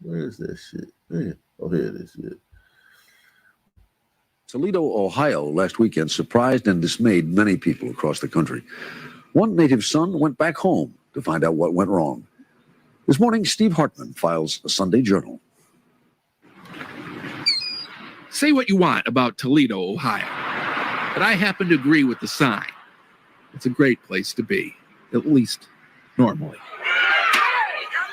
Where is that shit? Man. Oh, here it is. Yeah. Toledo, Ohio, last weekend surprised and dismayed many people across the country. One native son went back home to find out what went wrong. This morning, Steve Hartman files a Sunday Journal. Say what you want about Toledo, Ohio, but I happen to agree with the sign. It's a great place to be, at least normally.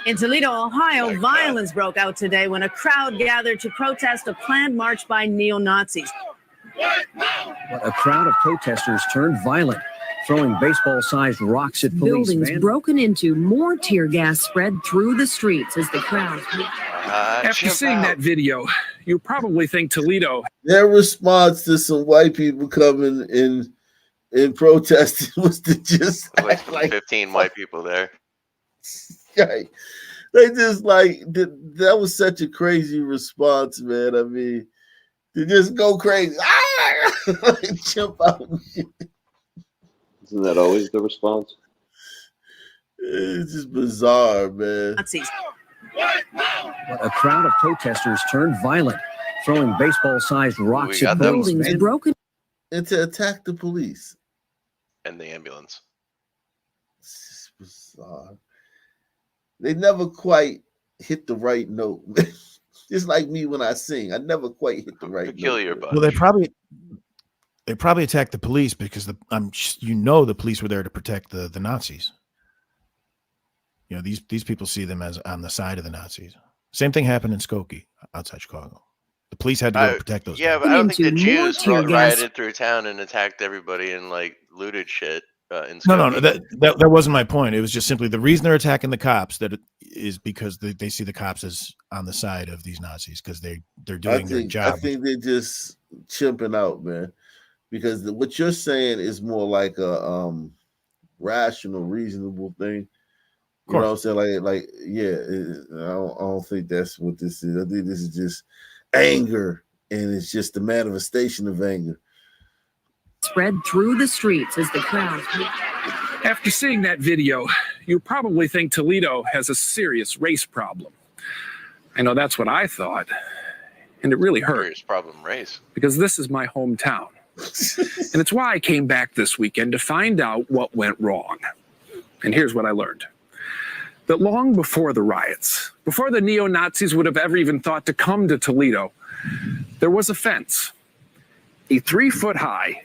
In Toledo, Ohio, violence broke out today when a crowd gathered to protest a planned march by neo-Nazis. But a crowd of protesters turned violent, throwing baseball-sized rocks at police. Buildings broken into, more tear gas spread through the streets as the crowd. After seeing that video, you probably think Toledo. Their response to some white people coming in protesting was to just act like 15 white people there. Right. They just like that was such a crazy response, man. I mean, to just go crazy, jump out. Isn't that always the response? It's just bizarre, man. But a crowd of protesters turned violent, throwing baseball-sized rocks at buildings broken. And to attack the police and the ambulance. It's just bizarre. They never quite hit the right note. Just like me when I sing, I never quite hit the right peculiar note. Well, they probably attacked the police because the police were there to protect the Nazis. You know, these people see them as on the side of the Nazis. Same thing happened in Skokie outside Chicago. The police had to go protect those. Yeah, guys. but I don't think the Jews rioted through town and attacked everybody and like looted shit. No, that wasn't my point. It was just simply the reason they're attacking the cops is because they see the cops as on the side of these Nazis because they're doing their job. I think they're just chimping out, man, because what you're saying is more like a rational, reasonable thing. You know what I'm saying? Like, yeah. I don't think that's what this is. I think this is just anger, and it's just a manifestation of anger. Spread through the streets as the crowd. After seeing that video, you probably think Toledo has a serious race problem. I know that's what I thought, and it really hurt. Serious problem, race. Because this is my hometown, and it's why I came back this weekend to find out what went wrong. And here's what I learned. That long before the riots, before the neo-Nazis would have ever even thought to come to Toledo, there was a fence, a 3-foot-high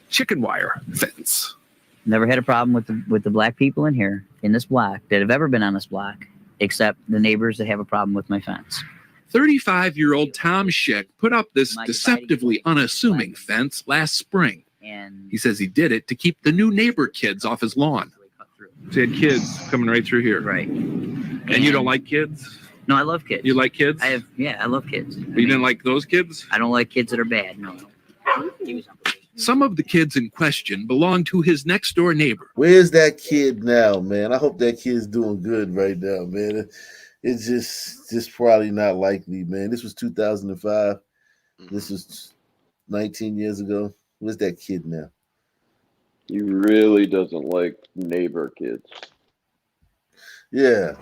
chicken wire fence. Never had a problem with the black people in here, in this block, that have ever been on this block, except the neighbors that have a problem with my fence. 35-year-old Tom Schick put up this deceptively unassuming fence last spring. And he says he did it to keep the new neighbor kids off his lawn. So he had kids coming right through here. Right. And you don't like kids? No, I love kids. You like kids? I love kids. But you didn't like those kids? I don't like kids that are bad, no. Some of the kids in question belong to his next door neighbor. Where's that kid now, man? I hope that kid's doing good right now, man. It's just probably not likely, man. This was 2005. This was 19 years ago. Where's that kid now? He really doesn't like neighbor kids. Yeah.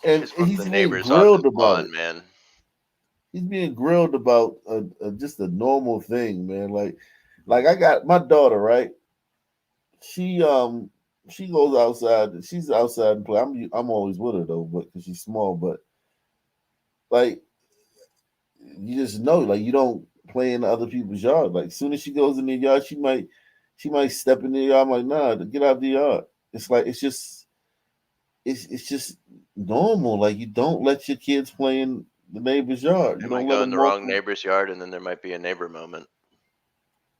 And he's being grilled about it, man. He's being grilled about just a normal thing, man. Like I got my daughter, right? She goes outside. She's outside and play. I'm always with her though, but because she's small. But like, you just know, like you don't play in other people's yard. Like as soon as she goes in the yard, she might step in the yard. I'm like, nah, get out the yard. It's like it's just normal. Like you don't let your kids play in the neighbor's yard. You might go in the wrong neighbor's yard, and then there might be a neighbor moment.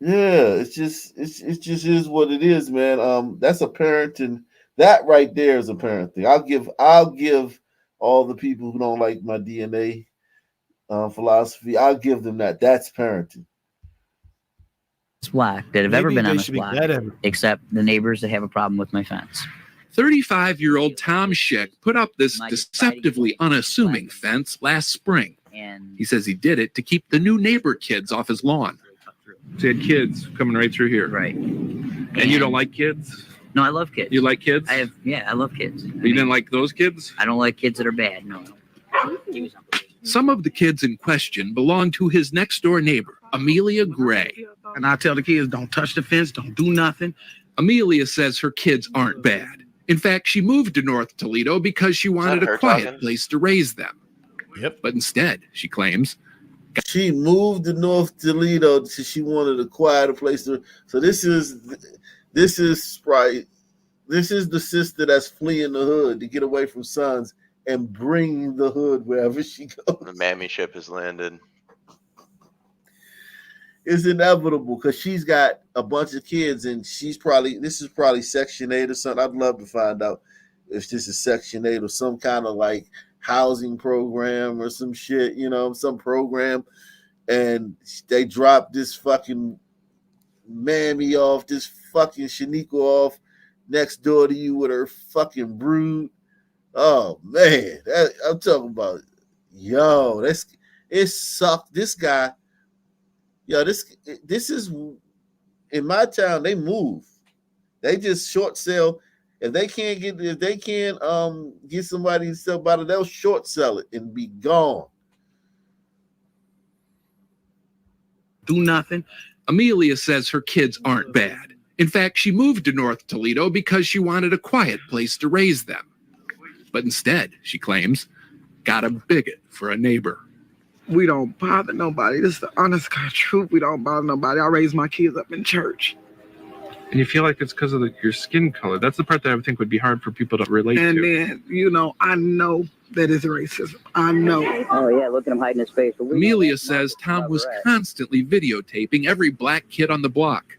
Yeah, it just is what it is, man. That's a parenting. That right there is a parenting. I'll give all the people who don't like my DNA philosophy. I'll give them that. That's parenting. Block that have ever been on this block, except the neighbors that have a problem with my fence. 35-year-old Tom Schick put up this deceptively unassuming fence last spring. And he says he did it to keep the new neighbor kids off his lawn. So he had kids coming right through here. Right. And you don't like kids? No, I love kids. You like kids? I love kids. But you didn't like those kids? I don't like kids that are bad, no. Some of the kids in question belong to his next-door neighbor, Amelia Gray. And I tell the kids, don't touch the fence, don't do nothing. Amelia says her kids aren't bad. In fact, she moved to North Toledo because she wanted a quiet place to raise them. Yep. But instead, she claims, she moved to North Toledo because she wanted a quieter place to. So this is Sprite. This is the sister that's fleeing the hood to get away from sons and bring the hood wherever she goes. The mammy ship has landed. It's inevitable because she's got a bunch of kids and this is probably Section 8 or something. I'd love to find out if this is Section 8 or some kind of like housing program or some shit, some program. And they dropped this fucking mammy off, this fucking Shaniqua off next door to you with her fucking brood. Oh man, I'm talking about, it sucked. This guy, this is in my town. They move, they just short sell. If they can't get somebody to sell about it, they'll short sell it and be gone. Do nothing. Amelia says her kids aren't bad. In fact, she moved to North Toledo because she wanted a quiet place to raise them. But instead, she claims, got a bigot for a neighbor. We don't bother nobody. This is the honest God truth. We don't bother nobody. I raised my kids up in church. And you feel like it's because of your skin color. That's the part that I would think would be hard for people to relate to. And then, I know that is racism. I know. Oh, yeah, look at him hiding his face. Amelia says Tom was constantly videotaping every black kid on the block.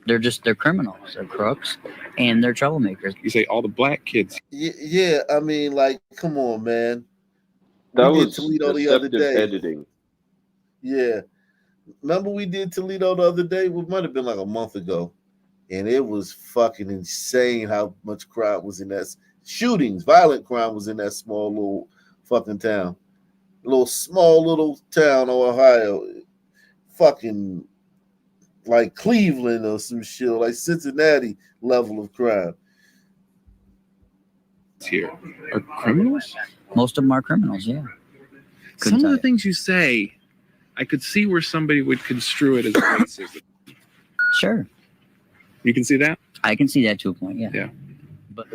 They're criminals. They're crooks, and they're troublemakers. You say all the black kids. Yeah, I mean, like, come on, man. That We did was Toledo the other deceptive day. editing. Yeah. Remember we did Toledo the other day? It might have been like a month ago. And it was fucking insane how much crime was in that. Shootings, violent crime was in that small little fucking town. Small little town, Ohio. Fucking like Cleveland or some shit, like Cincinnati level of crime. Here are criminals? Most of them are criminals, yeah. Some of the things you say, I could see where somebody would construe it as racism. Sure. You can see that? I can see that to a point, yeah. Yeah. But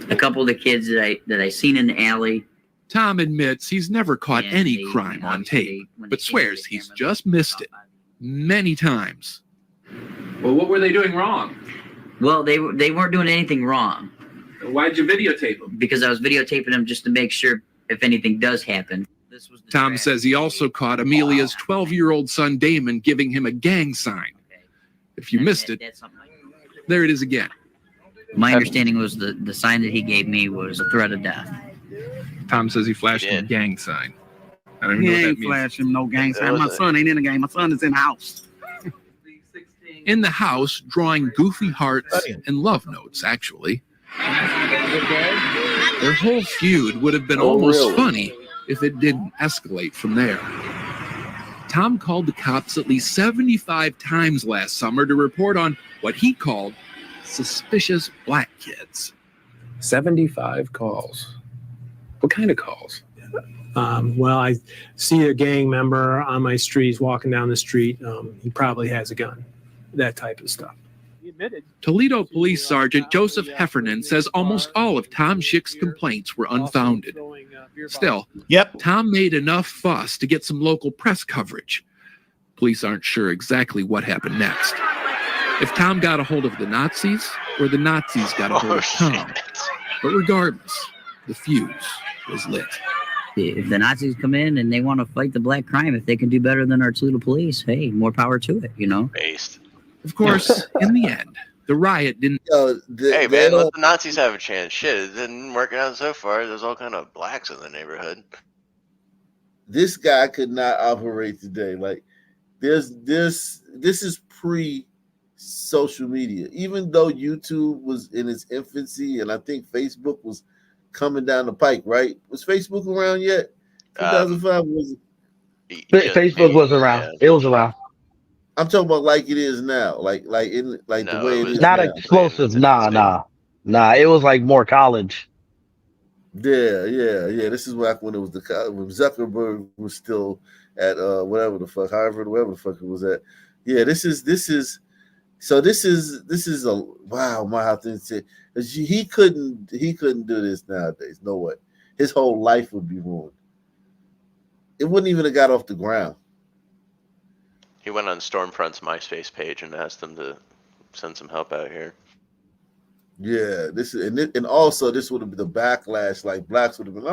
a couple of the kids that I seen in the alley. Tom admits he's never caught any crime on tape, but swears he's just missed it many times. Well, what were they doing wrong? Well, they weren't doing anything wrong. Why'd you videotape them? Because I was videotaping them just to make sure if anything does happen. Tom says he also caught Amelia's 12-year-old son Damon giving him a gang sign. If you missed it, there it is again. My understanding was the sign that he gave me was a threat of death. Tom says he flashed him a gang sign. I don't even He know what that ain't means. flashing no gang sign. My son ain't in the game. My son is in the house. In the house, drawing goofy hearts and love notes, actually. Their whole feud would have been almost funny if it didn't escalate from there. Tom called the cops at least 75 times last summer to report on what he called suspicious black kids. 75 calls. What kind of calls? Well, I see a gang member on my street. He's walking down the street. He probably has a gun. That type of stuff. Toledo Police Sergeant Joseph Heffernan says almost all of Tom Schick's complaints were unfounded. Still, Tom made enough fuss to get some local press coverage. Police aren't sure exactly what happened next. If Tom got a hold of the Nazis, or the Nazis got a hold of Tom. But regardless, the fuse was lit. If the Nazis come in and they want to fight the black crime, if they can do better than our Toledo police, hey, more power to it, Based. Of course, in the end, the riot didn't... Hey, man, let the Nazis have a chance. Shit, it didn't work out so far. There's all kind of blacks in the neighborhood. This guy could not operate today. Like, this is pre-social media. Even though YouTube was in its infancy, and I think Facebook was coming down the pike, right? Was Facebook around yet? 2005 was it? Facebook was around. Yeah. It was around. I'm talking about like it is now, like the way it is not now. Explosive. Nah. It was like more college. Yeah. This is back when it was when Zuckerberg was still at whatever the fuck, Harvard, wherever the fuck it was at. Yeah, this is a wow, my how to say he couldn't do this nowadays. No way. His whole life would be ruined. It wouldn't even have got off the ground. He went on Stormfront's MySpace page and asked them to send some help out here. Yeah, and also this would have been the backlash. Like blacks would have been,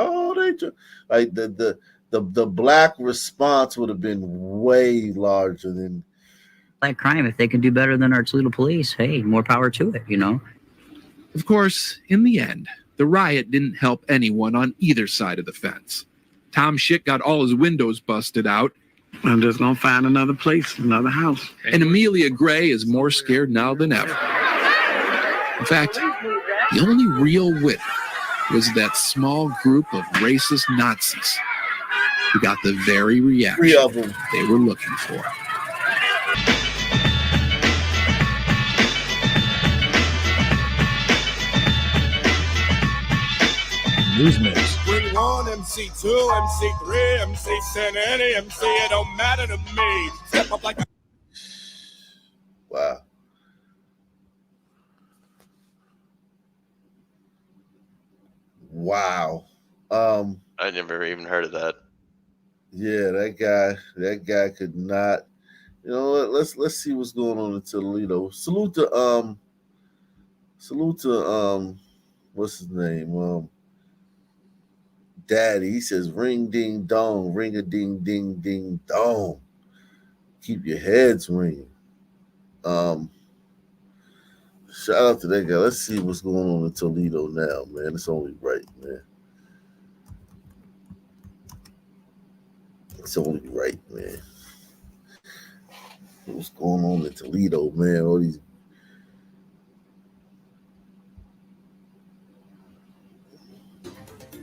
like the black response would have been way larger than Black crime. If they can do better than our Toledo police, hey, more power to it. Of course, in the end, the riot didn't help anyone on either side of the fence. Tom Schick got all his windows busted out. I'm just gonna find another place, another house. And Amelia Gray is more scared now than ever. In fact, the only real winner was that small group of racist Nazis who got the very reaction they were looking for. News Mix. Bring 1, MC2, MC3, MC10, any MC, it don't matter to me. Step up like a... Wow. Wow. I never even heard of that. Yeah, that guy could not. You know what? Let's see what's going on in Toledo. Salute to what's his name? Daddy. He says ring ding dong, ring a ding ding ding dong. Keep your heads ringing. Shout out to that guy. Let's see what's going on in Toledo now, man. It's only right, man. It's only right, man. What's going on in Toledo, man? All these.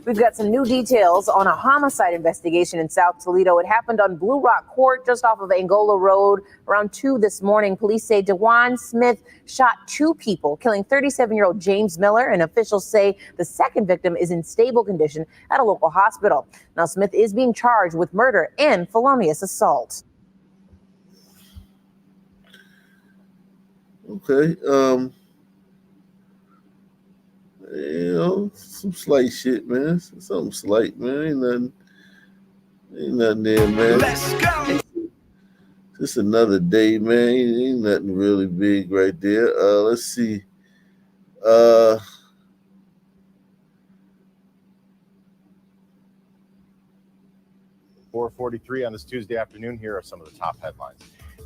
We've got some new details on a homicide investigation in South Toledo. It happened on Blue Rock Court, just off of Angola Road, around 2 this morning. Police say DeJuan Smith shot 2 people, killing 37-year-old James Miller, and officials say the second victim is in stable condition at a local hospital. Now, Smith is being charged with murder and felonious assault. Okay. Some slight shit, man. Something slight, man. Ain't nothing there, man. Let's go. Just another day, man. Ain't nothing really big right there. Let's see. 4:43 on this Tuesday afternoon. Here are some of the top headlines.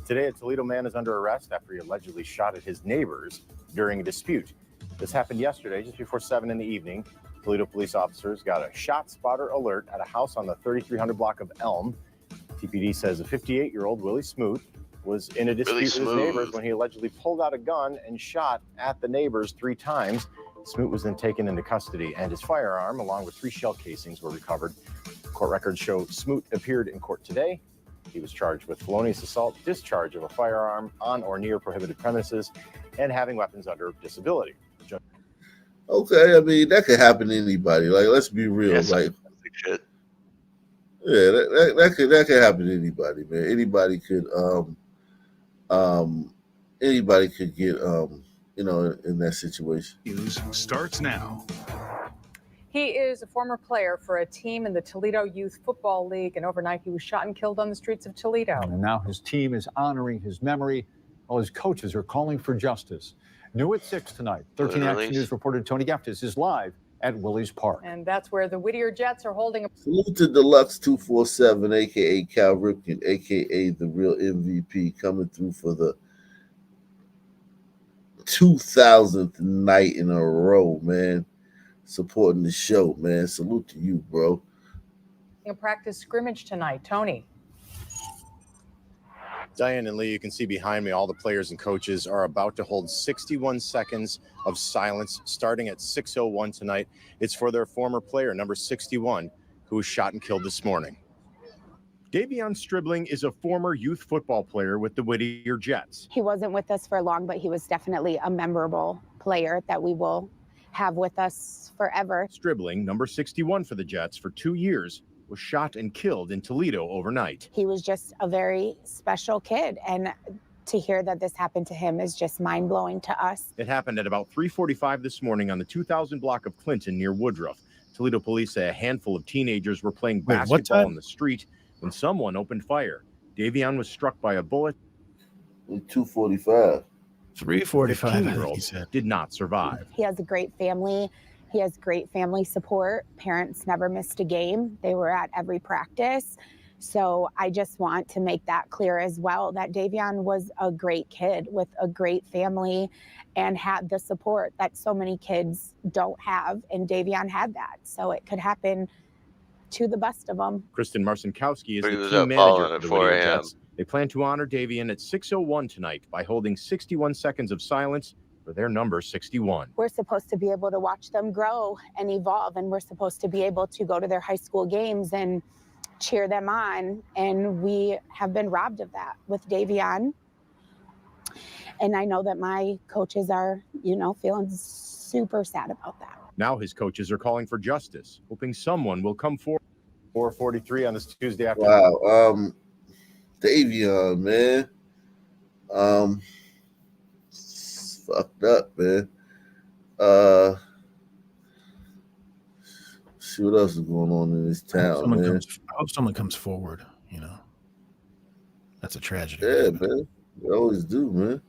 Today, a Toledo man is under arrest after he allegedly shot at his neighbors during a dispute. This happened yesterday, just before 7 in the evening. Toledo police officers got a shot spotter alert at a house on the 3300 block of Elm. TPD says a 58-year-old Willie Smoot was in a dispute with his neighbors when he allegedly pulled out a gun and shot at the neighbors 3 times. Smoot was then taken into custody, and his firearm, along with 3 shell casings, were recovered. Court records show Smoot appeared in court today. He was charged with felonious assault, discharge of a firearm on or near prohibited premises, and having weapons under disability. Okay, I mean that could happen to anybody. Like, let's be real. Yes, like, shit. Yeah, that could happen to anybody, man. Anybody could get in that situation. News starts now. He is a former player for a team in the Toledo Youth Football League, and overnight he was shot and killed on the streets of Toledo. And now his team is honoring his memory while his coaches are calling for justice. New at 6 tonight. 13 Action News reporter Tony Geftis is live at Willie's Park. And that's where the Whittier Jets are holding a... Salute to Deluxe 247, a.k.a. Cal Ripken, a.k.a. the real MVP, coming through for the 2000th night in a row, man. Supporting the show, man. Salute to you, bro. A practice scrimmage tonight. Tony. Diane and Lee, you can see behind me, all the players and coaches are about to hold 61 seconds of silence starting at 6:01 tonight. It's for their former player, number 61, who was shot and killed this morning. Davion Stribling is a former youth football player with the Whittier Jets. He wasn't with us for long, but he was definitely a memorable player that we will have with us forever. Stribling, number 61 for the Jets for 2 years, was shot and killed in Toledo overnight. He was just a very special kid, and to hear that this happened to him is just mind-blowing to us. It happened at about 3:45 this morning on the 2000 block of Clinton near Woodruff. Toledo police say a handful of teenagers were playing basketball in the street when someone opened fire. Davion was struck by a bullet. 2:45. 3:45. 15-year-old did not survive. He has a great family. He has great family support. Parents never missed a game. They were at every practice. So I just want to make that clear as well, that Davion was a great kid with a great family and had the support that so many kids don't have. And Davion had that. So it could happen to the best of them. Kristen Marcinkowski is He the was team up manager following for at the 4 Whittier a.m. Jets. They plan to honor Davion at 6:01 tonight by holding 61 seconds of silence for their number 61. We're supposed to be able to watch them grow and evolve, and we're supposed to be able to go to their high school games and cheer them on, and we have been robbed of that with Davion. And I know that my coaches are, feeling super sad about that. Now his coaches are calling for justice, hoping someone will come forward. 4:43 on this Tuesday afternoon. Wow, Davion, man, fucked up, man. See what else is going on in this town, man. I hope someone comes forward. That's a tragedy. Yeah, man. They always do, man.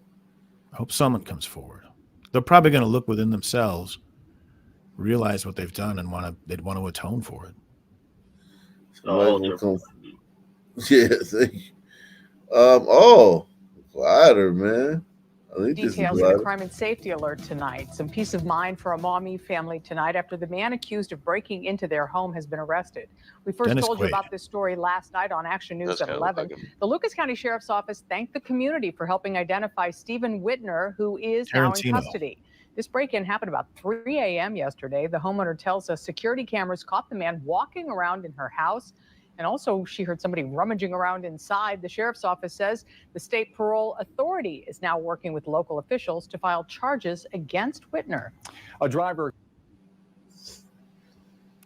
I hope someone comes forward. They're probably going to look within themselves, realize what they've done, and they'd want to atone for it. Yeah, thank you. Quieter, man. I think Details of the crime and safety alert tonight. Some peace of mind for a Maumee family tonight after the man accused of breaking into their home has been arrested. We first told you about this story last night on Action News at 11. The Lucas County Sheriff's Office thanked the community for helping identify Stephen Whitner, who is now in custody. This break-in happened about 3 a.m. yesterday. The homeowner tells us security cameras caught the man walking around in her house. And also, she heard somebody rummaging around inside. The sheriff's office says the state parole authority is now working with local officials to file charges against Whitner. A driver.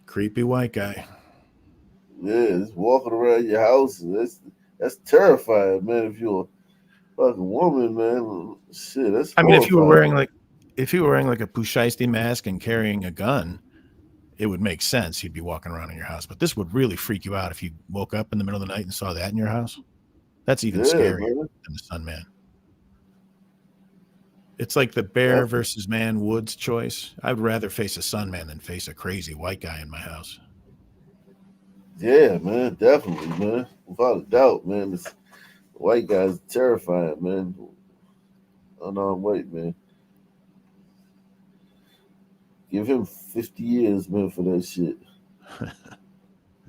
Creepy white guy. Yeah, just walking around your house. That's terrifying, man. If you're a fucking woman, man, shit, that's. I mean, if you were wearing like a Pusheisty mask and carrying a gun, it would make sense. You'd be walking around in your house, but this would really freak you out if you woke up in the middle of the night and saw that in your house. That's even scarier than the Sun Man. It's like the bear versus man Woods choice. I'd rather face a Sun Man than face a crazy white guy in my house. Yeah, man, definitely, man. Without a doubt, man. This white guy's terrifying, man. Unarmed white man. Give him 50 years, man, for that shit.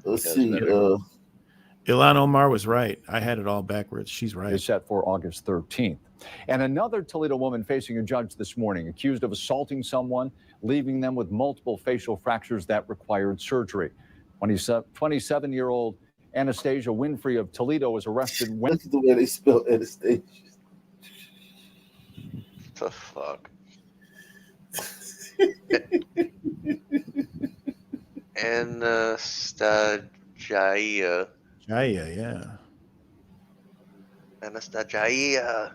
Let's see. Ilhan Omar was right. I had it all backwards. She's right. Is set for August 13th. And another Toledo woman facing a judge this morning, accused of assaulting someone, leaving them with multiple facial fractures that required surgery. 27-year-old Anastasia Winfrey of Toledo was arrested. Look at the way they spell Anastasia. The fuck? Anastasia. Jaya, yeah. Anastasia.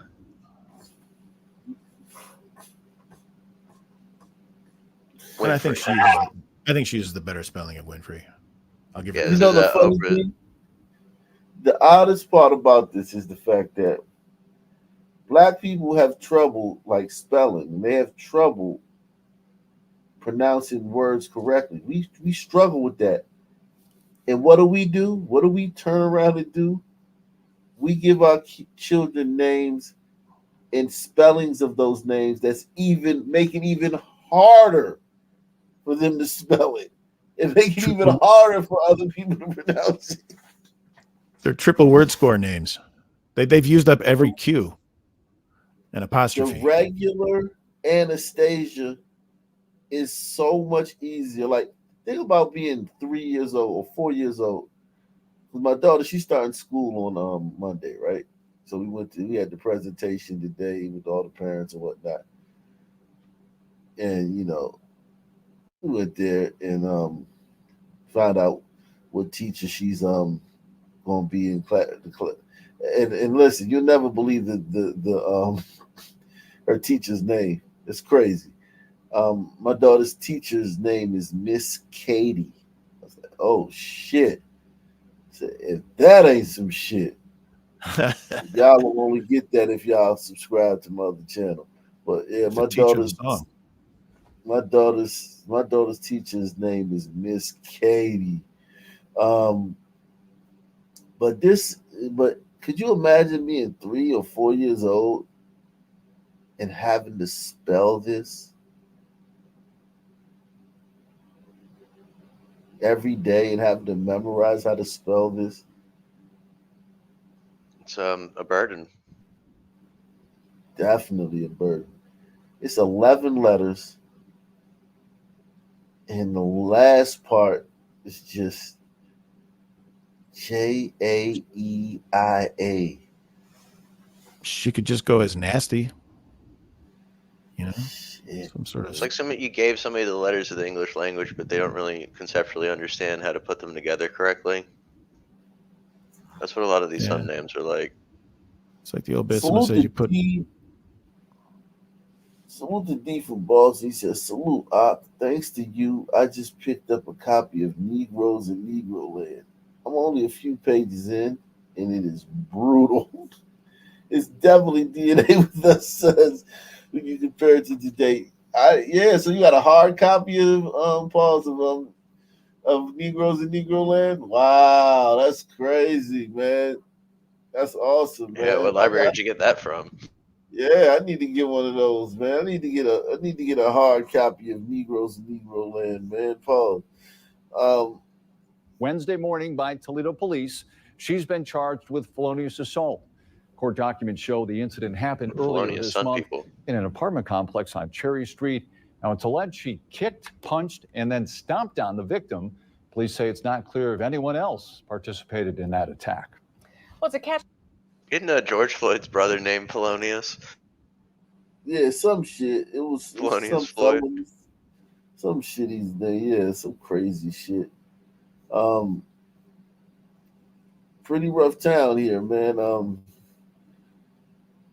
And I think she's the better spelling of Winfrey. I'll give her. You know the funny thing? The oddest part about this is the fact that Black people have trouble like spelling. They have trouble pronouncing words correctly. We struggle with that. And what do? What do we turn around and do? We give our children names and spellings of those names that's make it even harder for them to spell it. And make it even harder for other people to pronounce it. They're triple word score names. They've used up every Q and apostrophe. The regular Anastasia is so much easier. Like, think about being 3 years old or 4 years old. With my daughter, she's starting school on Monday, right? So we had the presentation today with all the parents and whatnot. And We went there and found out what teacher she's gonna be in class. And listen, you'll never believe the her teacher's name. It's crazy. My daughter's teacher's name is Miss Katie. I was like, oh shit. I said, if that ain't some shit, y'all will only get that if y'all subscribe to my other channel. But yeah, my daughter's teacher's name is Miss Katie. Um, but could you imagine being 3 or 4 years old and having to spell this every day and having to memorize how to spell this? It's a burden. Definitely a burden. It's 11 letters, and the last part is just Jaeia. She could just go as nasty. You know, some sort of. It's like you gave somebody the letters of the English language, but they don't really conceptually understand how to put them together correctly. That's what a lot of these son names are like. It's like the old bit. Someone says you put. Salute to D from Boston. He says, salute, thanks to you, I just picked up a copy of Negroes in Negro Land. I'm only a few pages in, and it is brutal. It's definitely DNA with us, sons, when you compare it to today. So you got a hard copy of Paul's of Negroes in Negro Land? Wow, that's crazy, man. That's awesome, man. Yeah, what library did you get that from? Yeah, I need to get one of those, man. I need to get a hard copy of Negroes in Negro Land, man. Paul. Wednesday morning by Toledo police, she's been charged with felonious assault. Court documents show the incident happened earlier this month in an apartment complex on Cherry Street. Now, it's alleged she kicked, punched, and then stomped on the victim. Police say it's not clear if anyone else participated in that attack. Well, it's a catch. Isn't George Floyd's brother named Polonius? Yeah, some shit. It was Polonius Floyd. Some shit he's there. Yeah, some crazy shit. Pretty rough town here, man.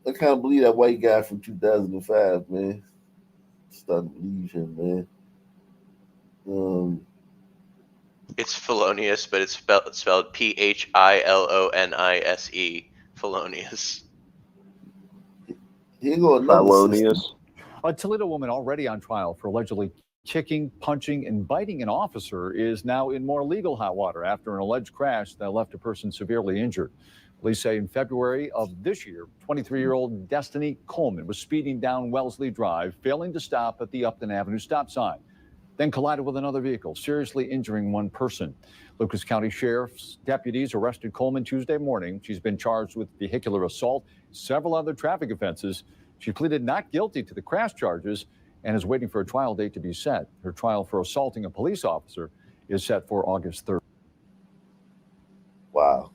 I can't believe that white guy from 2005, man. Starting to believe him, man. It's Felonious, but it's spelled Philonise. Felonious. Felonious. A Toledo woman already on trial for allegedly kicking, punching, and biting an officer is now in more legal hot water after an alleged crash that left a person severely injured. Police say in February of this year, 23-year-old Destiny Coleman was speeding down Wellesley Drive, failing to stop at the Upton Avenue stop sign, then collided with another vehicle, seriously injuring one person. Lucas County Sheriff's deputies arrested Coleman Tuesday morning. She's been charged with vehicular assault, several other traffic offenses. She pleaded not guilty to the crash charges and is waiting for a trial date to be set. Her trial for assaulting a police officer is set for August 3rd. Wow.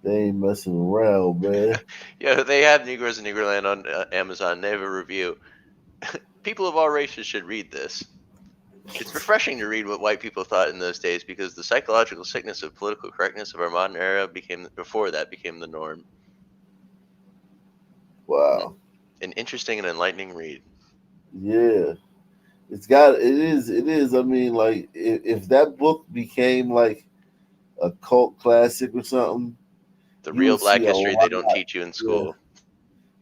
They ain't messing around, man. Yeah, they have Negroes in Negroland on Amazon. They have a review. People of all races should read this. It's refreshing to read what white people thought in those days because the psychological sickness of political correctness of our modern era became the norm. Wow. An interesting and enlightening read. Yeah. It is. I mean, like, if that book became like a cult classic or something, the real black history they don't teach you in school. Yeah.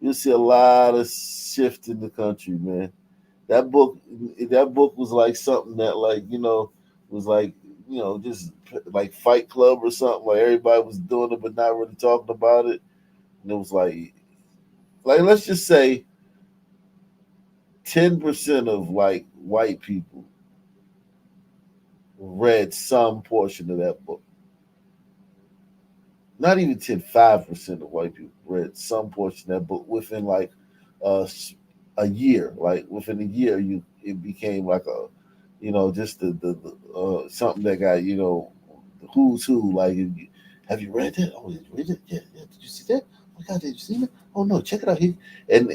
You'll see a lot of shift in the country, man. That book was like something that, like, was like, just like Fight Club or something. Like everybody was doing it, but not really talking about it. And it was like let's just say 10% of like white people read some portion of that book. Not even 5% of white people read some portion of that book within like a year. Like within a year, it became like a, just the something that got, the who's who. Like, have you read that? Oh, did you read it? Yeah. Did you see that? Oh my God, did you see that? Oh no, check it out here. And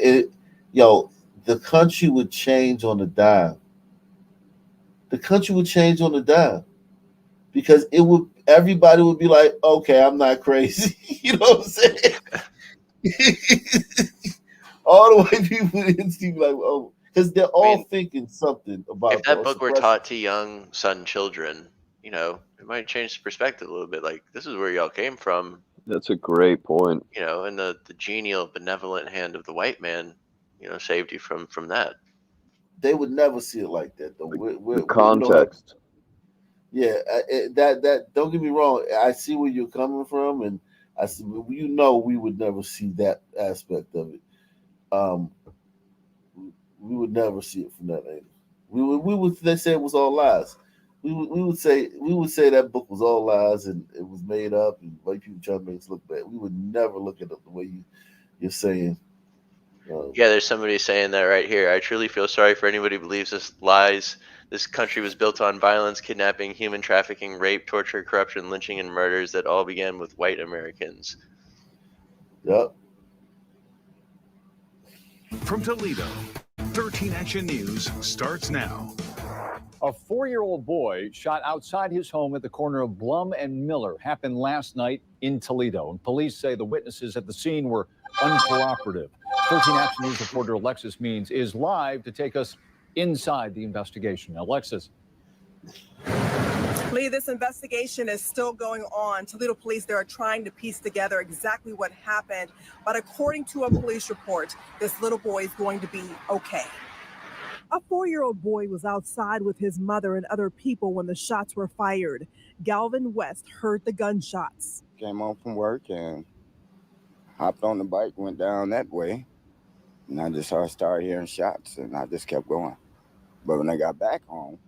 the country would change on a dime. The country would change on a dime because everybody would be like, okay, I'm not crazy. You know what I'm saying? All the white people would seem like, oh, because they're all thinking something about. If that book were taught to young son children, it might change the perspective a little bit. Like, this is where y'all came from. That's a great point. And the genial, benevolent hand of the white man, saved you from that. They would never see it like that, though. The context. That don't get me wrong. I see where you're coming from, and I see, we would never see that aspect of it. We would never see it from that angle. We would they say it was all lies. We would say that book was all lies and it was made up and white people trying to make us look bad. We would never look at it the way you're saying. There's somebody saying that right here. I truly feel sorry for anybody who believes this lies. This country was built on violence, kidnapping, human trafficking, rape, torture, corruption, lynching, and murders that all began with white Americans. Yep. From Toledo, 13 Action News starts now. A 4-year-old boy shot outside his home at the corner of Blum and Miller happened last night in Toledo. And police say the witnesses at the scene were uncooperative. 13 Action News reporter Alexis Means is live to take us inside the investigation. Alexis. Lee, this investigation is still going on. Toledo police, they are trying to piece together exactly what happened. But according to a police report, this little boy is going to be okay. A 4-year-old boy was outside with his mother and other people when the shots were fired. Galvin West heard the gunshots. Came home from work and hopped on the bike, went down that way. And I just started hearing shots and I just kept going. But when I got back home,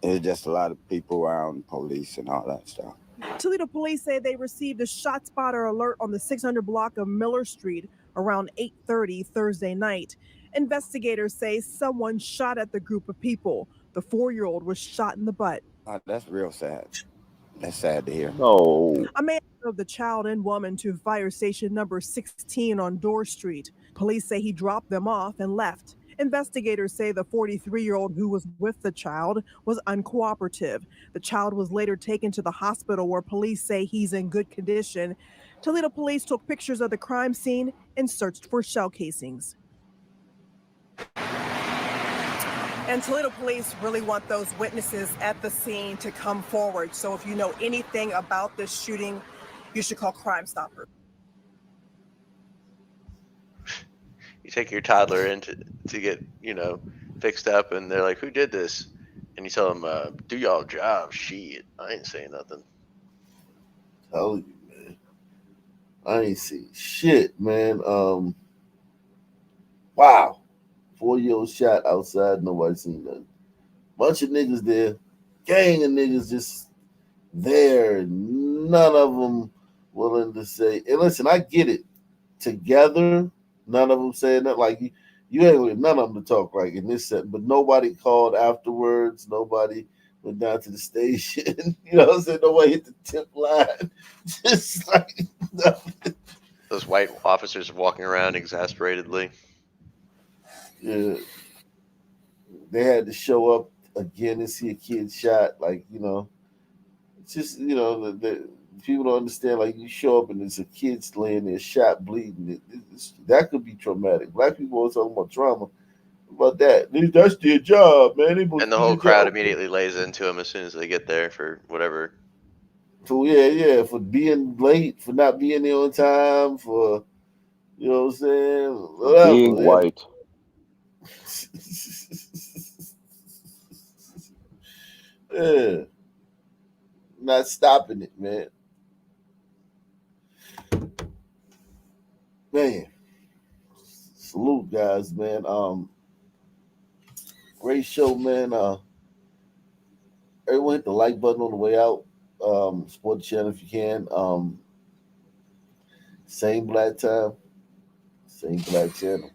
it was just a lot of people around, police and all that stuff. Toledo police say they received a shot spotter alert on the 600 block of Miller Street around 8:30 Thursday night. Investigators say someone shot at the group of people. The 4-year-old was shot in the butt. That's real sad. That's sad to hear. No. A man drove the child and woman to fire station number 16 on Dorr Street. Police say he dropped them off and left. Investigators say the 43-year-old who was with the child was uncooperative. The child was later taken to the hospital where police say he's in good condition. Toledo police took pictures of the crime scene and searched for shell casings. And Toledo police really want those witnesses at the scene to come forward. So if you know anything about this shooting, you should call Crime Stoppers. You take your toddler in to get, fixed up, and they're like, who did this? And you tell them, do y'all job. Shit, I ain't saying nothing. Tell you, man. I ain't seen shit, man. Wow. 4-year-old shot outside, nobody seen nothing. Bunch of niggas there, gang of niggas just there, none of them willing to say, and listen, I get it. Together, none of them saying that. Like, you ain't with none of them to talk like in this set, but nobody called afterwards, nobody went down to the station, you know what I'm saying? Nobody hit the tip line. Just like nothing. Those white officers walking around exasperatedly. Yeah, they had to show up again and see a kid shot. Like, it's just, the people don't understand. Like, you show up and there's a kid laying there shot, bleeding. That could be traumatic. Black people always talking about trauma. About that, that's their job, man. And the whole crowd immediately lays into them as soon as they get there for whatever. So for being late, for not being there on time, for you know what I'm saying, whatever, being white. Yeah, not stopping it, man. Man, salute, guys, man. Great show, man. Everyone hit the like button on the way out. Support the channel if you can. Same black time, same black channel.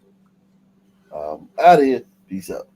Out of here. Peace out.